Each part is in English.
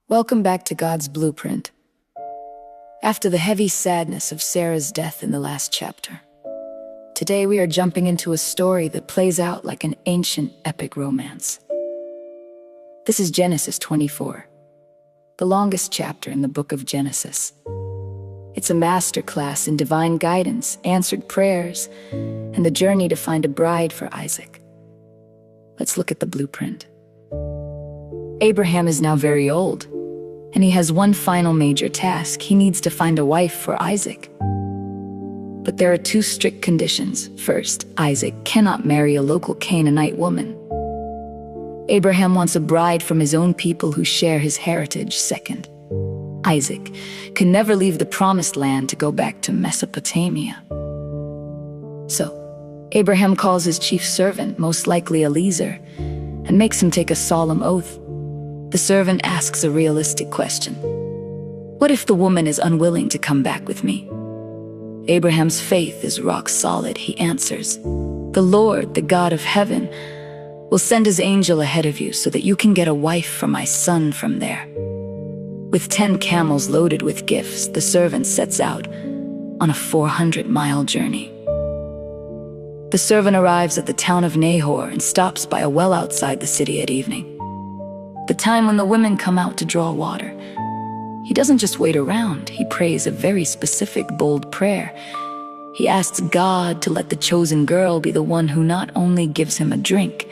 Welcome back to God's Blueprint. After the heavy sadness of Sarah's death in the last chapter, today we are jumping into a story that plays out like an ancient epic romance. This is Genesis 24, the longest chapter in the book of Genesis. It's a masterclass in divine guidance, answered prayers, and the journey to find a bride for Isaac. Let's look at the blueprint. Abraham is now very old, and he has one final major task. He needs to find a wife for Isaac. But there are two strict conditions. First, Isaac cannot marry a local Canaanite woman. Abraham wants a bride from his own people who share his heritage. Second, Isaac can never leave the promised land to go back to Mesopotamia. So, Abraham calls his chief servant, most likely Eliezer, and makes him take a solemn oath. The servant asks a realistic question. What if the woman is unwilling to come back with me? Abraham's faith is rock solid. He answers, "The Lord, the God of heaven, will send his angel ahead of you so that you can get a wife for my son from there." With 10 camels loaded with gifts, the servant sets out on a 400-mile journey. The servant arrives at the town of Nahor and stops by a well outside the city at evening, the time when the women come out to draw water. He doesn't just wait around. He prays a very specific, bold prayer. He asks God to let the chosen girl be the one who not only gives him a drink,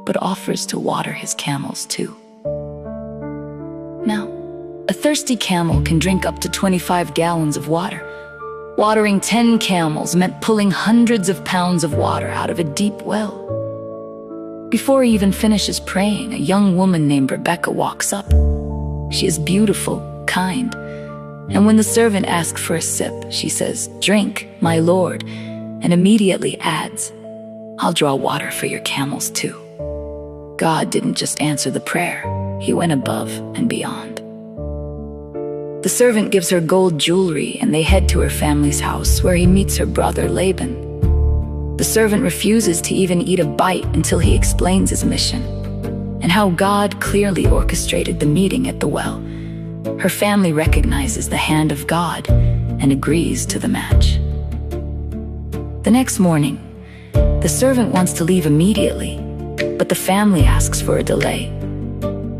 but offers to water his camels too. Now, a thirsty camel can drink up to 25 gallons of water. Watering 10 camels meant pulling hundreds of pounds of water out of a deep well. Before he even finishes praying, a young woman named Rebekah walks up. She is beautiful, kind, and when the servant asks for a sip, she says, "Drink, my lord," and immediately adds, "I'll draw water for your camels too." God didn't just answer the prayer, he went above and beyond. The servant gives her gold jewelry and they head to her family's house where he meets her brother Laban. The servant refuses to even eat a bite until he explains his mission and how God clearly orchestrated the meeting at the well. Her family recognizes the hand of God and agrees to the match. The next morning, the servant wants to leave immediately, but the family asks for a delay.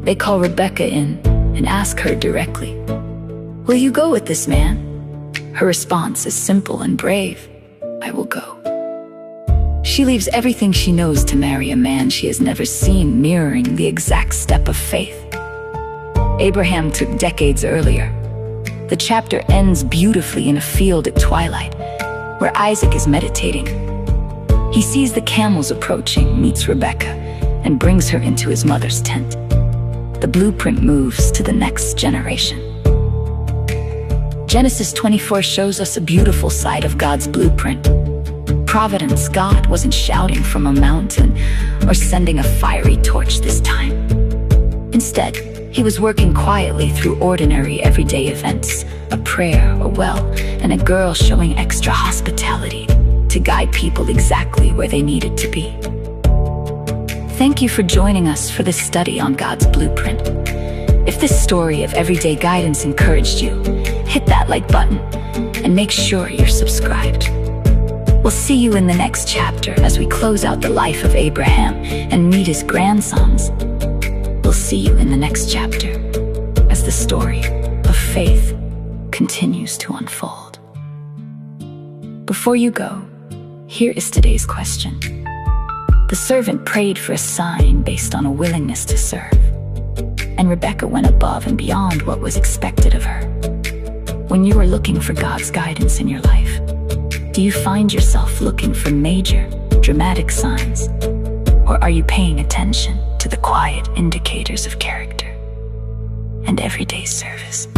They call Rebekah in and ask her directly, "Will you go with this man?" Her response is simple and brave, "I will go." She leaves everything she knows to marry a man she has never seen, mirroring the exact step of faith Abraham took decades earlier. The chapter ends beautifully in a field at twilight, where Isaac is meditating. He sees the camels approaching, meets Rebekah, and brings her into his mother's tent. The blueprint moves to the next generation. Genesis 24 shows us a beautiful side of God's blueprint. Providence. God wasn't shouting from a mountain or sending a fiery torch this time. Instead, he was working quietly through ordinary everyday events, a prayer, a well, and a girl showing extra hospitality to guide people exactly where they needed to be. Thank you for joining us for this study on God's blueprint. If this story of everyday guidance encouraged you, hit that like button and make sure you're subscribed. We'll see you in the next chapter as we close out the life of Abraham and meet his grandsons. We'll see you in the next chapter as the story of faith continues to unfold. Before you go, here is today's question. The servant prayed for a sign based on a willingness to serve, and Rebekah went above and beyond what was expected of her. When you are looking for God's guidance in your life, do you find yourself looking for major, dramatic signs? Or are you paying attention to the quiet indicators of character and everyday service?